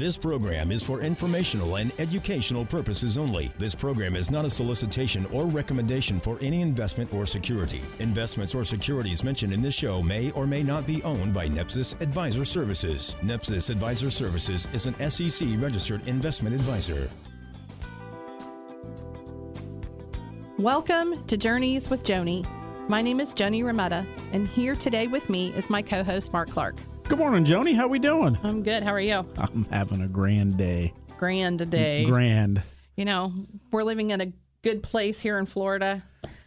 This program is for informational and educational purposes only. This program is not a solicitation or recommendation for any investment or security. Investments or securities mentioned in this show may or may not be owned by NEPSIS Advisor Services. NEPSIS Advisor Services is an SEC-registered investment advisor. Welcome to Journeys with Joni. My name is Joni Rametta, and here today with me is my co-host, Mark Clark. Good morning, Joni. How we doing? I'm good. How are you? I'm having a grand day. Grand day. Grand. You know, we're living in a good place here in Florida.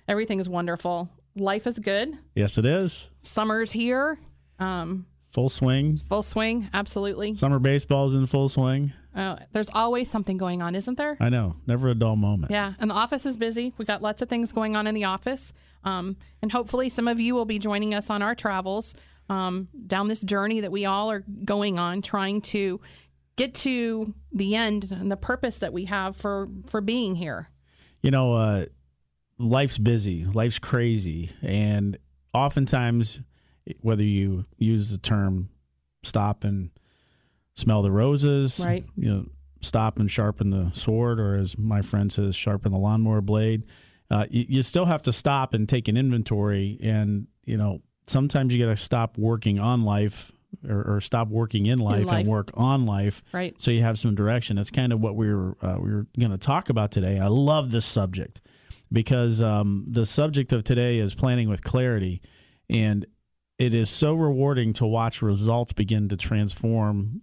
Everything is wonderful. Life is good. Yes, it is. Summer's here. Full swing. Full swing. Absolutely. Summer baseball's in full swing. There's always something going on, isn't there? I know. Never a dull moment. Yeah. And the office is busy. We got lots of things going on in the office. And hopefully some of you will be joining us on our travels down this journey that we all are going on, trying to get to the end and the purpose that we have for being here. You know, life's busy. Life's crazy. And oftentimes, whether you use the term stop and smell the roses, right? You know, stop and sharpen the sword, or as my friend says, sharpen the lawnmower blade. You still have to stop and take an inventory, and you know, sometimes you got to stop working on life or stop working in life and work on life, right? So you have some direction. That's kind of what we were going to talk about today. I love this subject because the subject of today is planning with clarity, and it is so rewarding to watch results begin to transform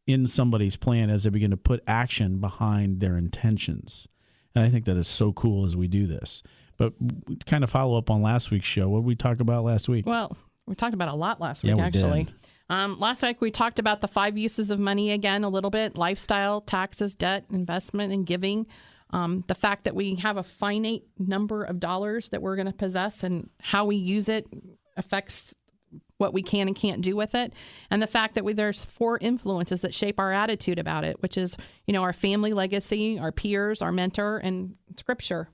in somebody's plan as they begin to put action behind their intentions. And I think that is so cool as we do this. But we kind of follow up on last week's show. What did we talk about last week? Well, we talked about a lot last week, we actually. Did. Last week, we talked about the 5 uses of money again a little bit: lifestyle, taxes, debt, investment, and giving. The fact that we have a finite number of dollars that we're going to possess and how we use it affects what we can and can't do with it. And the fact that there's 4 influences that shape our attitude about it, which is, you know, our family legacy, our peers, our mentor, and scripture.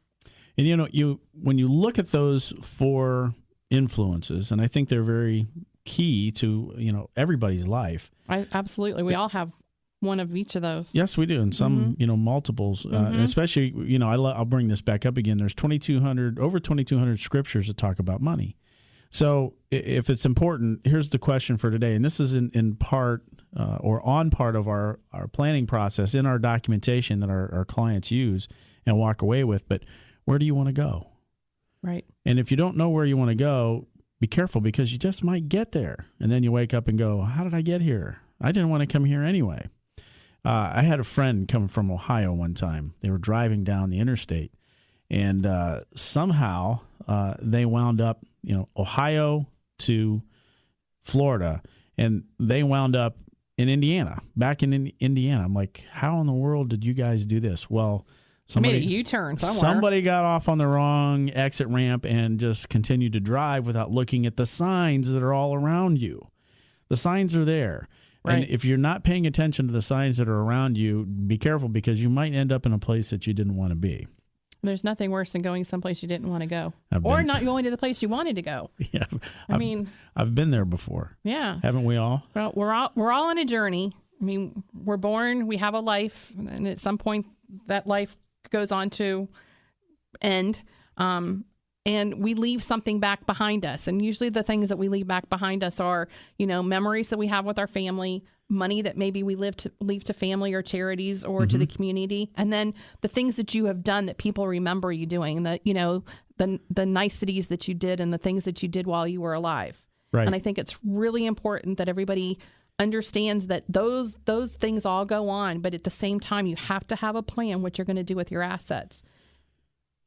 And, you know, when you look at those 4 influences, and I think they're very key to, you know, everybody's life. Absolutely. We all have one of each of those. Yes, we do. And some, you know, multiples, and especially, you know, I'll bring this back up again. There's over 2,200 scriptures that talk about money. So if it's important, here's the question for today. And this is in part or on part of our planning process in our documentation that our clients use and walk away with. But where do you want to go? Right. And if you don't know where you want to go, be careful, because you just might get there. And then you wake up and go, how did I get here? I didn't want to come here anyway. I had a friend come from Ohio one time. They were driving down the interstate, and somehow they wound up, you know, Ohio to Florida, and they wound up in Indiana, back in Indiana. I'm like, how in the world did you guys do this? Well, somebody made a U-turn somewhere. Somebody got off on the wrong exit ramp and just continued to drive without looking at the signs that are all around you. The signs are there. Right. And if you're not paying attention to the signs that are around you, be careful, because you might end up in a place that you didn't want to be. There's nothing worse than going someplace you didn't want to go, or not going to the place you wanted to go. Yeah, I've been there before. Yeah, haven't we all? Well, we're all on a journey. I mean, we're born, we have a life, and at some point that life goes on to end, and we leave something back behind us. And usually the things that we leave back behind us are, you know, memories that we have with our family, money that maybe we leave to family or charities or to the community, and then the things that you have done that people remember you doing, the, you know, the niceties that you did and the things that you did while you were alive. Right. And I think it's really important that everybody understands that those things all go on, but at the same time, you have to have a plan what you're going to do with your assets.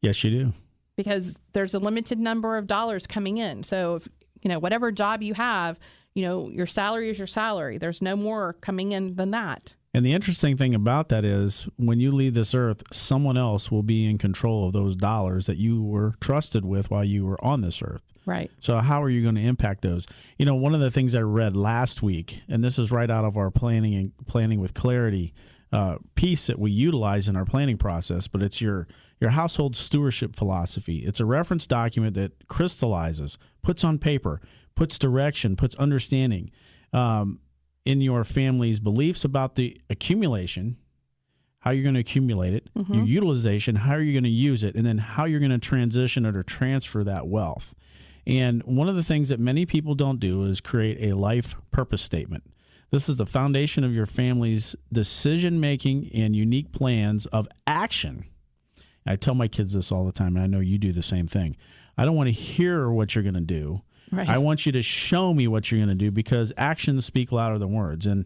Yes, you do. Because there's a limited number of dollars coming in. So if, you know, whatever job you have, you know, your salary is your salary. There's no more coming in than that. And the interesting thing about that is when you leave this earth, someone else will be in control of those dollars that you were trusted with while you were on this earth. Right. So how are you going to impact those? You know, one of the things I read last week, and this is right out of our planning with clarity piece that we utilize in our planning process, but it's your household stewardship philosophy. It's a reference document that crystallizes, puts on paper, puts direction, puts understanding. in your family's beliefs about the accumulation, how you're going to accumulate it, your utilization, how are you going to use it, and then how you're going to transition it or transfer that wealth. And one of the things that many people don't do is create a life purpose statement. This is the foundation of your family's decision-making and unique plans of action. I tell my kids this all the time, and I know you do the same thing. I don't want to hear what you're going to do. Right. I want you to show me what you're going to do, because actions speak louder than words. And,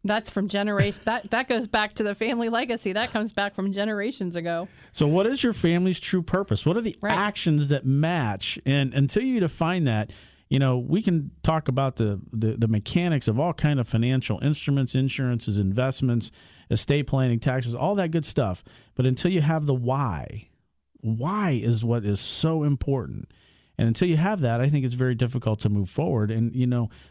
that's from generation. that goes back to the family legacy. That comes back from generations ago. So what is your family's true purpose? What are the actions that match? And until you define that, we can talk about the mechanics of all kind of financial instruments, insurances, investments, estate planning, taxes, all that good stuff. But until you have the why is what is so important. And until you have that, I think it's very difficult to move forward. And,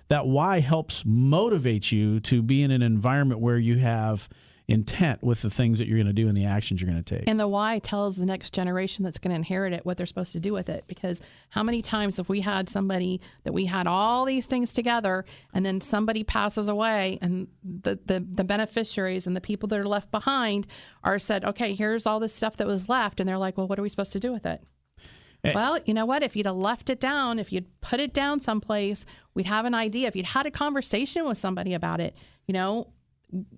that why helps motivate you to be in an environment where you have intent with the things that you're going to do and the actions you're going to take. And the why tells the next generation that's going to inherit it what they're supposed to do with it. Because how many times have we had somebody that we had all these things together, and then somebody passes away, and the beneficiaries and the people that are left behind are said, okay, here's all this stuff that was left. And they're like, well, what are we supposed to do with it? Well, you know what? If you'd have left it down, if you'd put it down someplace, we'd have an idea. If you'd had a conversation with somebody about it,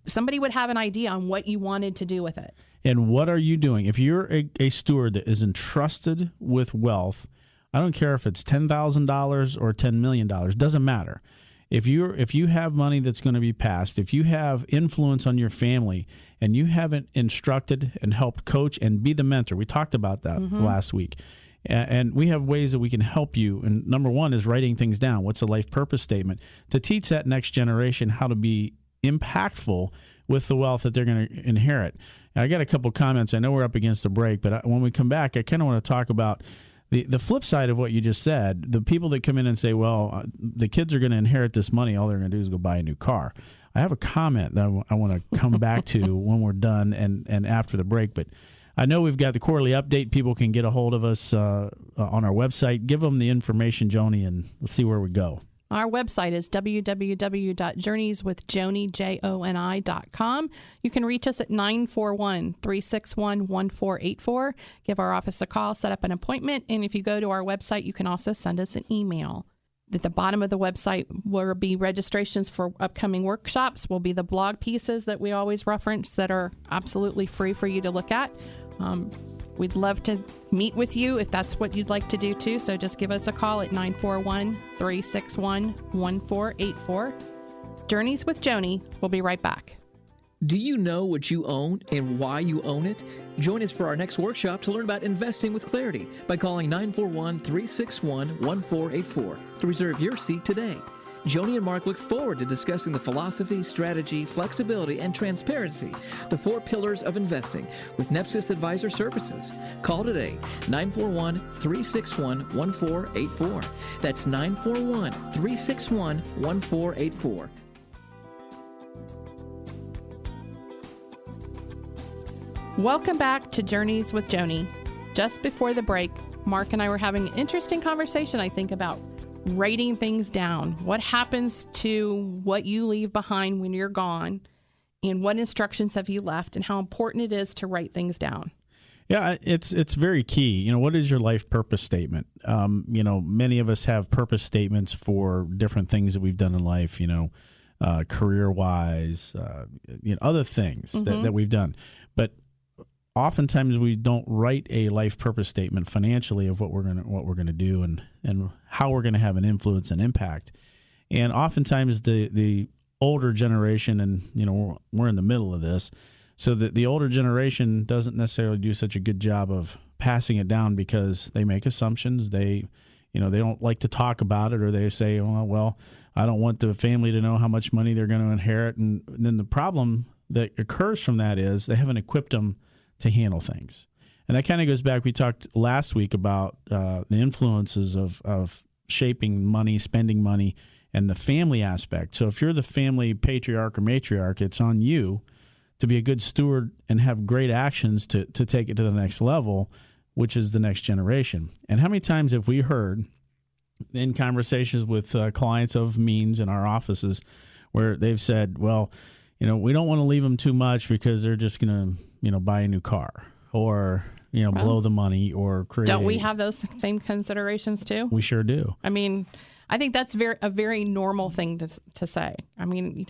somebody would have an idea on what you wanted to do with it. And what are you doing? If you're a steward that is entrusted with wealth, I don't care if it's $10,000 or $10 million, doesn't matter. If you have money that's going to be passed, if you have influence on your family, and you haven't instructed and helped coach and be the mentor, we talked about that last week. And we have ways that we can help you. And number one is writing things down. What's a life purpose statement? To teach that next generation how to be impactful with the wealth that they're going to inherit. And I got a couple comments. I know we're up against the break, but when we come back, I kind of want to talk about the flip side of what you just said. The people that come in and say, well, the kids are going to inherit this money. All they're going to do is go buy a new car. I have a comment that I want to come back to when we're done and after the break, but I know we've got the quarterly update. People can get a hold of us on our website. Give them the information, Joni, and let's see where we go. Our website is www.journeyswithjoni.com. You can reach us at 941-361-1484. Give our office a call, set up an appointment, and if you go to our website, you can also send us an email. At the bottom of the website will be registrations for upcoming workshops, will be the blog pieces that we always reference that are absolutely free for you to look at. We'd love to meet with you if that's what you'd like to do too. So just give us a call at 941-361-1484. Journeys with Joni. We'll be right back. Do you know what you own and why you own it? Join us for our next workshop to learn about investing with clarity by calling 941-361-1484 to reserve your seat today. Joni and Mark look forward to discussing the philosophy, strategy, flexibility, and transparency, the 4 pillars of investing with NEPSIS Advisor Services. Call today, 941-361-1484. That's 941-361-1484. Welcome back to Journeys with Joni. Just before the break, Mark and I were having an interesting conversation, I think, about writing things down. What happens to what you leave behind when you're gone, and what instructions have you left, and how important it is to write things down. Yeah, it's very key. What is your life purpose statement? Many of us have purpose statements for different things that we've done in life, career-wise, other things that we've done. But oftentimes we don't write a life purpose statement financially of what we're gonna do and how we're gonna have an influence and impact. And oftentimes the older generation, and we're in the middle of this, so that the older generation doesn't necessarily do such a good job of passing it down because they make assumptions. They don't like to talk about it, or they say, well, I don't want the family to know how much money they're going to inherit. And then the problem that occurs from that is they haven't equipped them to handle things. And that kind of goes back, we talked last week about the influences of shaping money, spending money, and the family aspect. So if you're the family patriarch or matriarch, it's on you to be a good steward and have great actions to take it to the next level, which is the next generation. And how many times have we heard in conversations with clients of means in our offices where they've said, well, we don't want to leave them too much because they're just going to, buy a new car or, blow the money or create. Don't we have those same considerations too? We sure do. I mean, I think that's a very normal thing to say. I mean,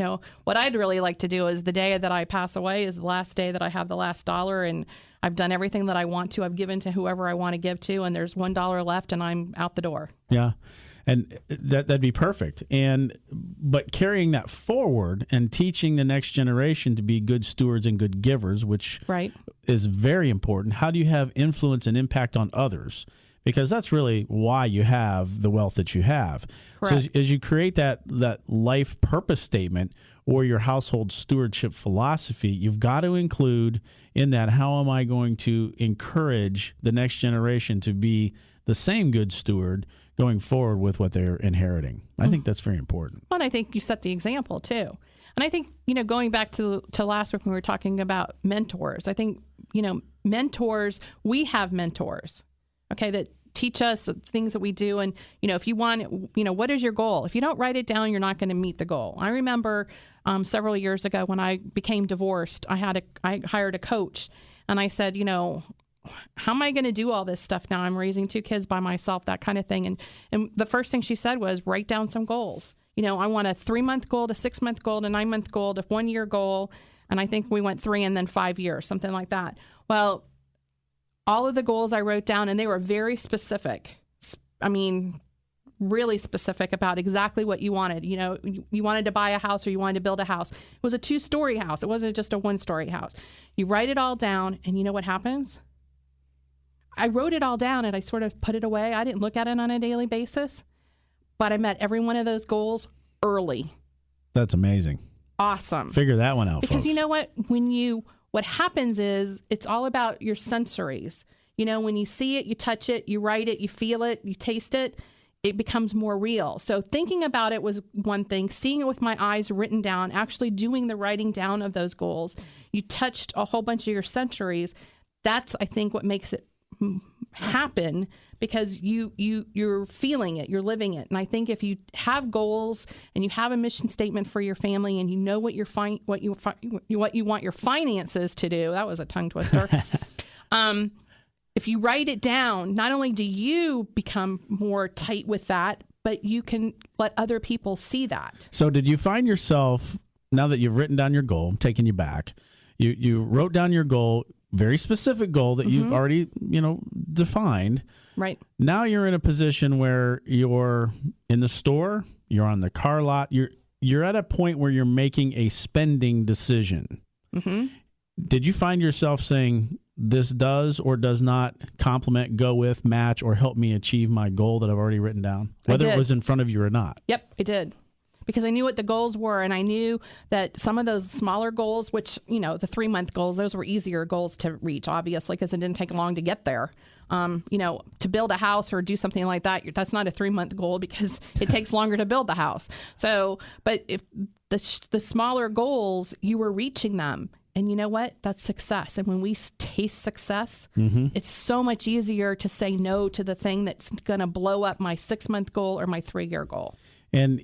what I'd really like to do is the day that I pass away is the last day that I have the last dollar and I've done everything that I want to. I've given to whoever I want to give to, and there's $1 left and I'm out the door. Yeah. And that'd be perfect. But carrying that forward and teaching the next generation to be good stewards and good givers, which is very important. How do you have influence and impact on others? Because that's really why you have the wealth that you have. Correct. So as you create that life purpose statement or your household stewardship philosophy, you've got to include in that, how am I going to encourage the next generation to be the same good steward going forward with what they're inheriting? I think that's very important. Well, and I think you set the example too. And I think, going back to last week when we were talking about mentors, I think, mentors, we have mentors, okay, that teach us things that we do. And, if you want, what is your goal? If you don't write it down, you're not going to meet the goal. I remember several years ago when I became divorced, I hired a coach and I said, how am I going to do all this stuff now? I'm raising 2 kids by myself, that kind of thing. And the first thing she said was write down some goals. I want a 3-month goal, a 6-month goal, a 9-month goal, a 1-year goal. And I think we went 3 and then 5 years, something like that. Well, all of the goals I wrote down, and they were very specific. I mean, really specific about exactly what you wanted. You wanted to buy a house or you wanted to build a house. It was a 2-story house. It wasn't just a 1-story house. You write it all down, and you know what happens? I wrote it all down and I sort of put it away. I didn't look at it on a daily basis, but I met every one of those goals early. That's amazing. Awesome. Figure that one out, because folks. you know what? What happens is it's all about your sensories. When you see it, you touch it, you write it, you feel it, you taste it, it becomes more real. So thinking about it was one thing. Seeing it with my eyes written down, actually doing the writing down of those goals. You touched a whole bunch of your sensories. That's, I think, what makes it happen, because you're feeling it, you're living it. And I think if you have goals and you have a mission statement for your family and you know what you want your finances to do, that was a tongue twister. If you write it down, not only do you become more tight with that, but you can let other people see that. So did you find yourself, now that you've written down your goal, I'm taking you back, you wrote down your goal, very specific goal that you've already, defined. Right. Now you're in a position where you're in the store, you're on the car lot, you're at a point where you're making a spending decision. Mm-hmm. Did you find yourself saying, this does or does not complement, go with, match, or help me achieve my goal that I've already written down, whether it was in front of you or not? Yep, I did. Because I knew what the goals were, and I knew that some of those smaller goals, which, the 3-month goals, those were easier goals to reach, obviously, because it didn't take long to get there. To build a house or do something like that, that's not a 3-month goal because it takes longer to build the house. So, but if the smaller goals, you were reaching them. And you know what? That's success. And when we taste success, it's so much easier to say no to the thing that's going to blow up my 6-month goal or my 3-year goal. And,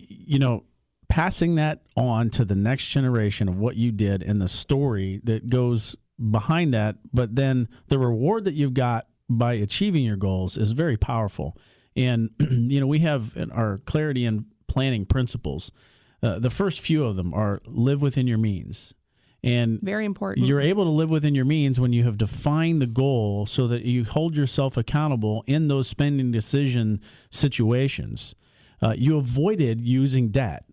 passing that on to the next generation of what you did and the story that goes behind that, but then the reward that you've got by achieving your goals is very powerful. And, we have our clarity and planning principles. The first few of them are live within your means. And very important. You're able to live within your means when you have defined the goal so that you hold yourself accountable in those spending decision situations. You avoided using debt,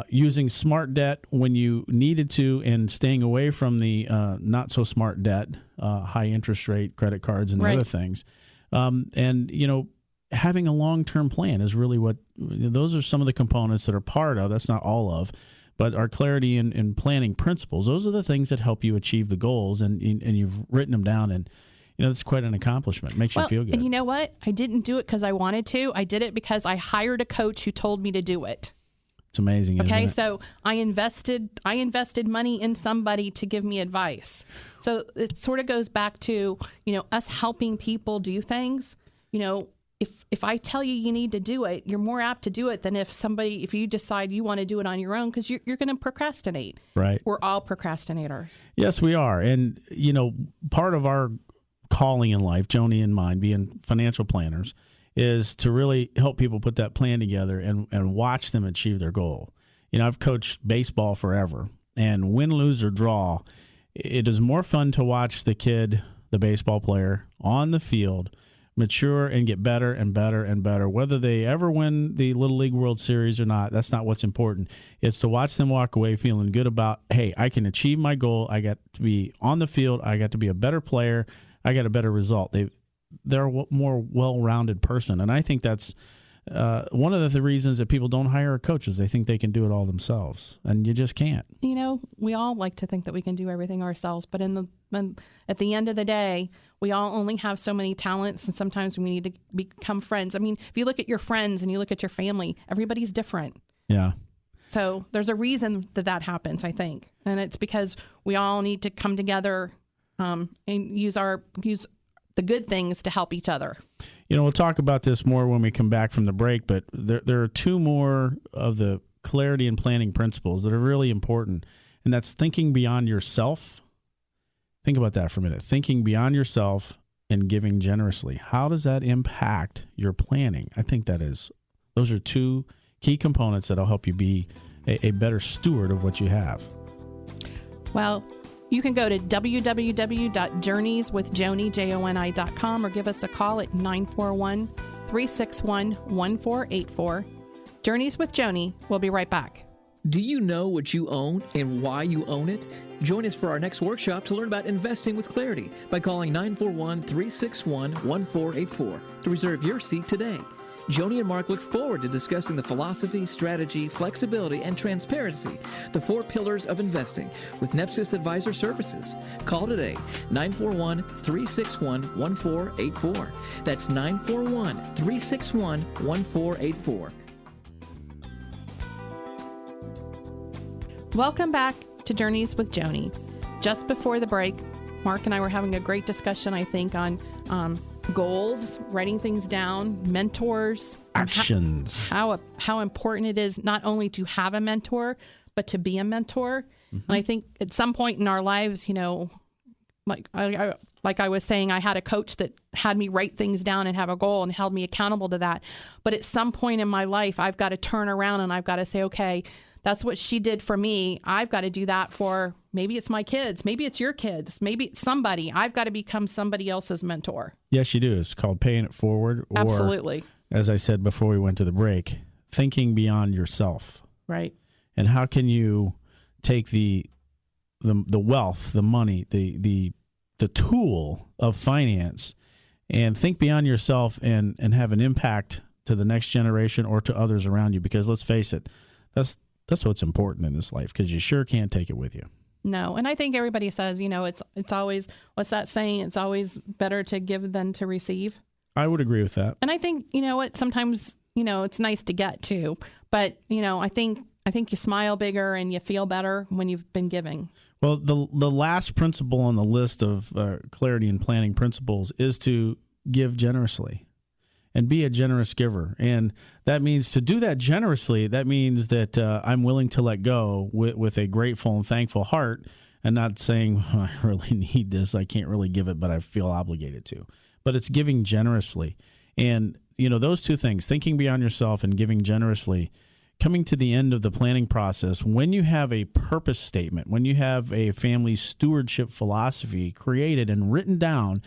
using smart debt when you needed to, and staying away from the not so smart debt, high interest rate, credit cards, and other things. Having a long-term plan is really what, those are some of the components that are part of, that's not all of, but our clarity and planning principles, those are the things that help you achieve the goals, and you've written them down, and it's quite an accomplishment. It makes you feel good. And you know what? I didn't do it because I wanted to. I did it because I hired a coach who told me to do it. It's amazing, isn't it? So I invested money in somebody to give me advice. So it sort of goes back to, us helping people do things. If if I tell you you need to do it, you're more apt to do it than if you decide you want to do it on your own, because you're going to procrastinate. Right. We're all procrastinators. Yes, we are. And, part of our calling in life, Joni and mine, being financial planners, is to really help people put that plan together and watch them achieve their goal. I've coached baseball forever, and win, lose, or draw, it is more fun to watch the kid, the baseball player, on the field mature and get better and better and better. Whether they ever win the Little League World Series or not, that's not what's important. It's to watch them walk away feeling good about, hey, I can achieve my goal. I got to be on the field. I got to be a better player. I got a better result. They're a more well-rounded person. And I think that's one of the reasons that people don't hire a coach is they think they can do it all themselves. And you just can't. We all like to think that we can do everything ourselves, but at the end of the day, we all only have so many talents, and sometimes we need to become friends. I mean, if you look at your friends and you look at your family, everybody's different. Yeah. So there's a reason that happens, I think. And it's because we all need to come together and use the good things to help each other. We'll talk about this more when we come back from the break, but there are two more of the clarity and planning principles that are really important, and that's thinking beyond yourself. Think about that for a minute. Thinking beyond yourself and giving generously. How does that impact your planning? I think those are two key components that'll help you be a better steward of what you have. Well, you can go to www.journeyswithjoni.com or give us a call at 941-361-1484. Journeys with Joni. We'll be right back. Do you know what you own and why you own it? Join us for our next workshop to learn about investing with clarity by calling 941-361-1484 to reserve your seat today. Joni and Mark look forward to discussing the philosophy, strategy, flexibility, and transparency, the 4 pillars of investing, with NEPSIS Advisor Services. Call today, 941-361-1484. That's 941-361-1484. Welcome back to Journeys with Joni. Just before the break, Mark and I were having a great discussion, I think, on goals, writing things down, mentors, actions, how important it is not only to have a mentor, but to be a mentor. Mm-hmm. And I think at some point in our lives, like I was saying, I had a coach that had me write things down and have a goal and held me accountable to that. But at some point in my life, I've got to turn around and I've got to say, okay, that's what she did for me. I've got to do that for, maybe it's my kids. Maybe it's your kids. Maybe it's somebody. I've got to become somebody else's mentor. Yes, you do. It's called paying it forward. Or, absolutely. As I said before we went to the break, thinking beyond yourself. Right. And how can you take the wealth, the money, the tool of finance and think beyond yourself and have an impact to the next generation or to others around you? Because let's face it, that's what's important in this life, because you sure can't take it with you. No, and I think everybody says, it's always, what's that saying? It's always better to give than to receive. I would agree with that. And I think, sometimes, it's nice to get too. But, I think you smile bigger and you feel better when you've been giving. Well, the last principle on the list of clarity and planning principles is to give generously. And be a generous giver. And that means to do that generously, that means that I'm willing to let go with a grateful and thankful heart, and not saying, I really need this, I can't really give it, but I feel obligated to. But it's giving generously. And, those two things, thinking beyond yourself and giving generously, coming to the end of the planning process, when you have a purpose statement, when you have a family stewardship philosophy created and written down,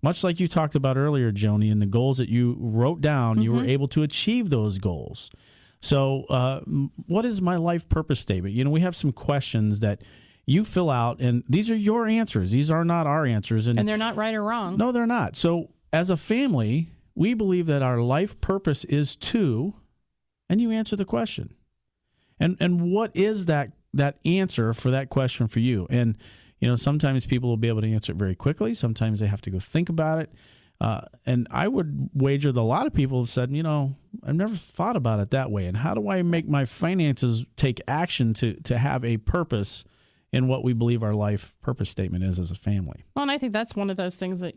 much like you talked about earlier, Joni, and the goals that you wrote down, you were able to achieve those goals. So what is my life purpose statement? We have some questions that you fill out, and these are your answers. These are not our answers. And they're not right or wrong. No, they're not. So as a family, we believe that our life purpose is to, and you answer the question. And what is that answer for that question for you? And sometimes people will be able to answer it very quickly. Sometimes they have to go think about it. And I would wager that a lot of people have said, I've never thought about it that way. And how do I make my finances take action to have a purpose in what we believe our life purpose statement is as a family? Well, and I think that's one of those things that,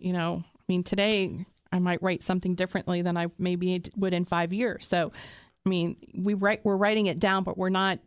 today I might write something differently than I maybe would in 5 years. So, I mean, we're writing it down, but we're not,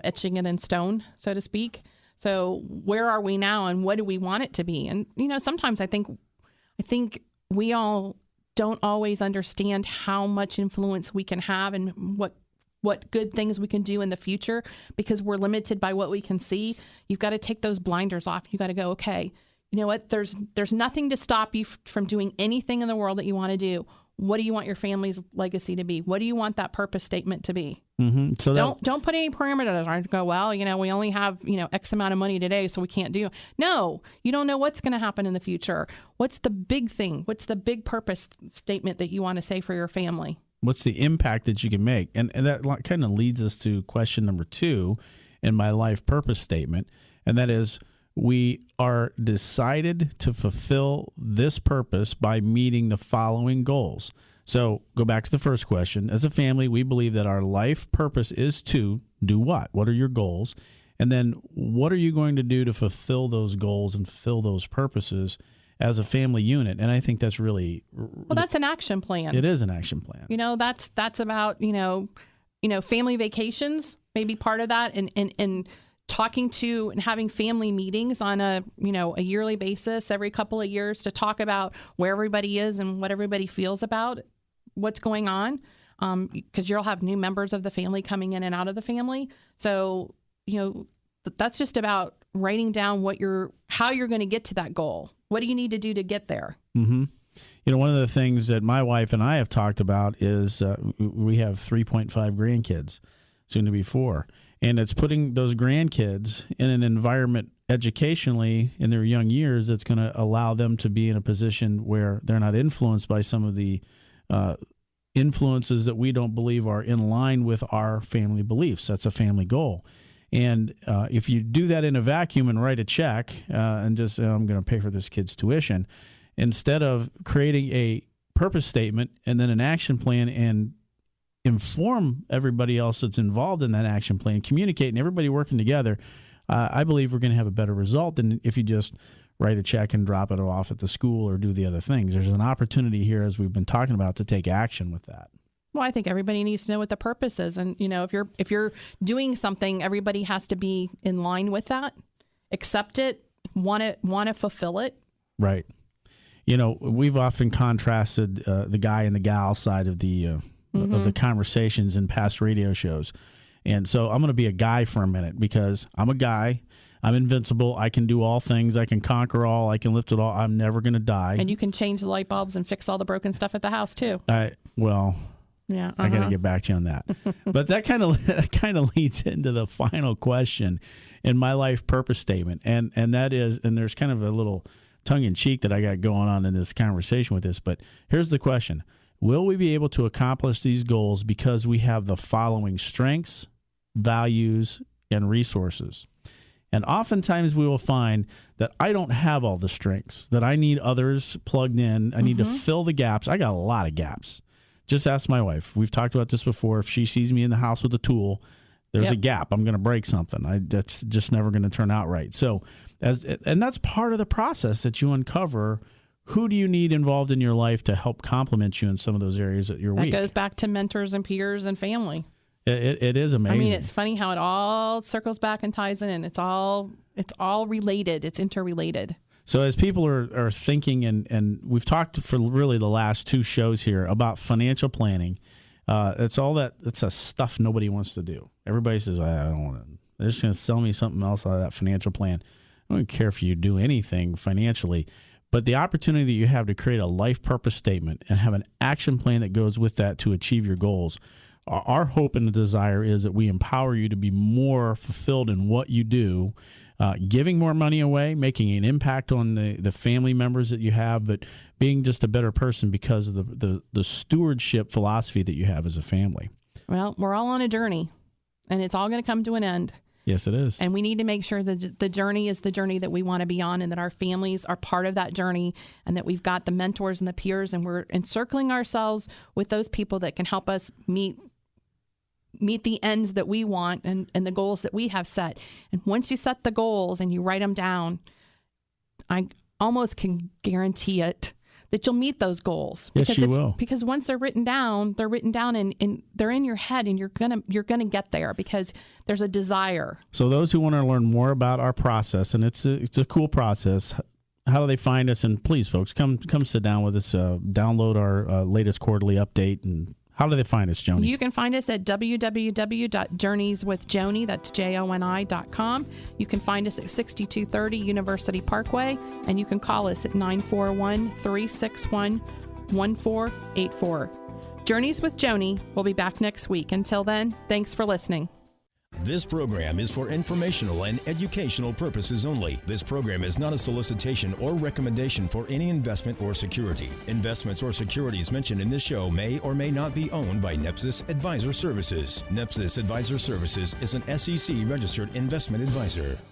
etching it in stone, so to speak. So where are we now and what do we want it to be? And, sometimes I think we all don't always understand how much influence we can have and what good things we can do in the future because we're limited by what we can see. You've got to take those blinders off. You got to go, okay, you know what? There's nothing to stop you from doing anything in the world that you want to do. What do you want your family's legacy to be? What do you want that purpose statement to be? Mm-hmm. So don't put any parameters on it. Go, well, we only have, X amount of money today, so we can't do. No, you don't know what's going to happen in the future. What's the big thing? What's the big purpose statement that you want to say for your family? What's the impact that you can make? And that kind of leads us to question number 2 in my life purpose statement. And that is, we are decided to fulfill this purpose by meeting the following goals. So go back to the first question. As a family, we believe that our life purpose is to do what? What are your goals? And then what are you going to do to fulfill those goals and fulfill those purposes as a family unit? And I think that's really... Well, that's an action plan. It is an action plan. That's about, family vacations, maybe part of that, and talking to and having family meetings on a yearly basis every couple of years to talk about where everybody is and what everybody feels about what's going on. Because you'll have new members of the family coming in and out of the family. So, that's just about writing down how you're going to get to that goal. What do you need to do to get there? Mm-hmm. One of the things that my wife and I have talked about is we have 3.5 grandkids, soon to be 4. And it's putting those grandkids in an environment educationally in their young years that's going to allow them to be in a position where they're not influenced by some of the influences that we don't believe are in line with our family beliefs. That's a family goal. And if you do that in a vacuum and write a check and just, I'm going to pay for this kid's tuition, instead of creating a purpose statement and then an action plan and inform everybody else that's involved in that action plan, communicate, and everybody working together, I believe we're going to have a better result than if you just write a check and drop it off at the school or do the other things. There's an opportunity here, as we've been talking about, to take action with that. Well, I think everybody needs to know what the purpose is. And, if you're doing something, everybody has to be in line with that, accept it, want to fulfill it. Right. We've often contrasted the guy and the gal side of the of the conversations in past radio shows. And so I'm going to be a guy for a minute because I'm a guy. I'm invincible. I can do all things. I can conquer all. I can lift it all. I'm never going to die. And you can change the light bulbs and fix all the broken stuff at the house too. Yeah, I got to get back to you on that. But that kind of leads into the final question in my life purpose statement. And that is, and there's kind of a little tongue in cheek that I got going on in this conversation with this, but here's the question. Will we be able to accomplish these goals because we have the following strengths, values, and resources? And oftentimes we will find that I don't have all the strengths, that I need others plugged in. I need to fill the gaps. I got a lot of gaps. Just ask my wife. We've talked about this before. If she sees me in the house with a tool, there's a gap. I'm going to break something. That's just never going to turn out right. So, and that's part of the process that you uncover. Who do you need involved in your life to help complement you in some of those areas that you're weak? That goes back to mentors and peers and family. It is amazing. I mean, it's funny how it all circles back and ties in. It's all related. It's interrelated. So as people are thinking, and we've talked for really the last 2 shows here about financial planning, it's a stuff nobody wants to do. Everybody says, I don't want to. They're just going to sell me something else out of that financial plan. I don't care if you do anything financially. But the opportunity that you have to create a life purpose statement and have an action plan that goes with that to achieve your goals, our hope and the desire is that we empower you to be more fulfilled in what you do, giving more money away, making an impact on the family members that you have, but being just a better person because of the stewardship philosophy that you have as a family. Well, we're all on a journey, and it's all going to come to an end. Yes, it is. And we need to make sure that the journey is the journey that we want to be on, and that our families are part of that journey, and that we've got the mentors and the peers, and we're encircling ourselves with those people that can help us meet the ends that we want and the goals that we have set. And once you set the goals and you write them down, I almost can guarantee it that you'll meet those goals. Yes, Because you will. Because once they're written down and they're in your head, and you're gonna get there because there's a desire. So those who want to learn more about our process, and it's a cool process, how do they find us? And please, folks, come sit down with us, download our latest quarterly update. And how do they find us, Joni? You can find us at www.journeyswithjoni, that's JONI.com. You can find us at 6230 University Parkway, and you can call us at 941-361-1484. Journeys with Joni will be back next week. Until then, thanks for listening. This program is for informational and educational purposes only. This program is not a solicitation or recommendation for any investment or security. Investments or securities mentioned in this show may or may not be owned by NEPSIS Advisor Services. NEPSIS Advisor Services is an SEC registered investment advisor.